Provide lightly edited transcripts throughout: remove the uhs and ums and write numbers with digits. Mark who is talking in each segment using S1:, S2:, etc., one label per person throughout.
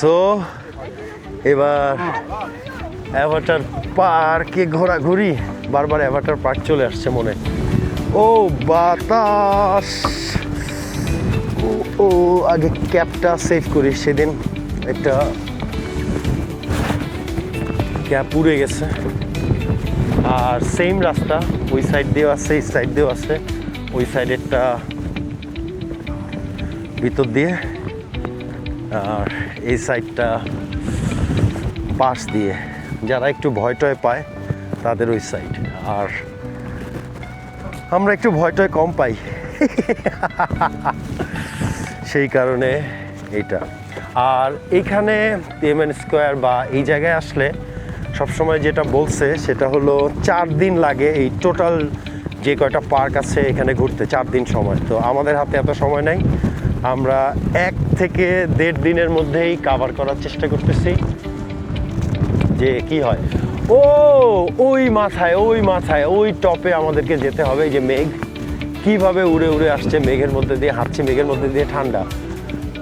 S1: So এবার Avatar পার্কে ঘোরাঘুরি, বারবার অ্যাভাটার পার্ক চলে আসছে মনে। ও বাতাস, ও আগে ক্যাবটা সেভ করি, সেদিন একটা ক্যাব উড়ে গেছে। আর সেম রাস্তা, ওই সাইড দিয়েও আছে, এই সাইড দিয়েও আছে। ওই সাইডেরটা ভিতর দিয়ে আর এই সাইডটা পাশ দিয়ে। যারা একটু ভয় টয় পায় তাদের ওই সাইড, আর আমরা একটু ভয় টয় কম পাই সেই কারণে এইটা। আর এইখানে এমএন স্কোয়ার বা এই জায়গায় আসলে সবসময় যেটা বলছে সেটা হলো 4 দিন লাগে এই টোটাল যে কয়টা পার্ক আছে এখানে ঘুরতে, 4 দিন সময়। তো আমাদের হাতে এত সময় নাই, আমরা 1 থেকে 1.5 দিনের মধ্যেই কাভার করার চেষ্টা করতেছি। যে কি হয়, ওই মাথায় ওই টপে আমাদেরকে যেতে হবে। এই যে মেঘ কিভাবে উড়ে উড়ে আসছে, মেঘের মধ্যে দিয়ে হাঁটছে, মেঘের মধ্যে দিয়ে ঠান্ডা,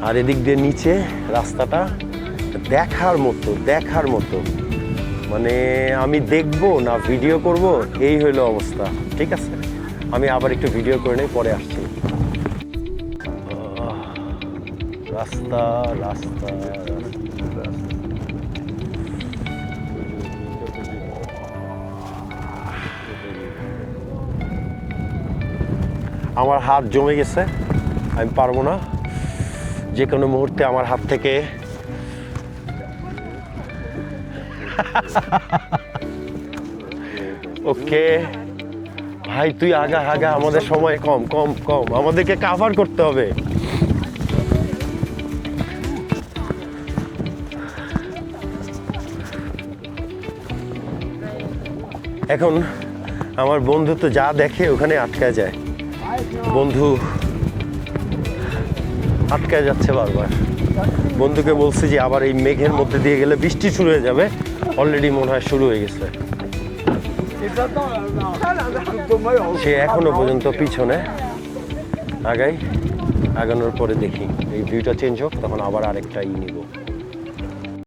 S1: আর এদিক দিয়ে নিচে রাস্তাটা দেখার মতো। মানে আমি দেখবো না ভিডিও করব, এই হইলো অবস্থা। ঠিক আছে, আমি আবার একটু ভিডিও করে নেই, পরে আসছি। রাস্তা রাস্তা রাস্তা আমার হাত জমে গেছে, আমি পারবো না। যে কোনো মুহূর্তে আমার হাত থেকে ওকে ভাই, তুই আগা, আমাদের সময় কম, আমাদেরকে কাভার করতে হবে। এখন আমার বন্ধু তো যা দেখে ওখানে আটকায় যায়, বন্ধু আটকায় যাচ্ছে বারবার। বন্ধুকে বলছি যে আবার এই মেঘের মধ্যে দিয়ে গেলে বৃষ্টি শুরু হয়ে যাবে, অলরেডি মনে হয় শুরু হয়ে গেছে। সে এখনো পর্যন্ত পিছনে, আগানোর পরে দেখি এই ভিউটা চেঞ্জ হোক, তখন আবার আরেকটা নিব।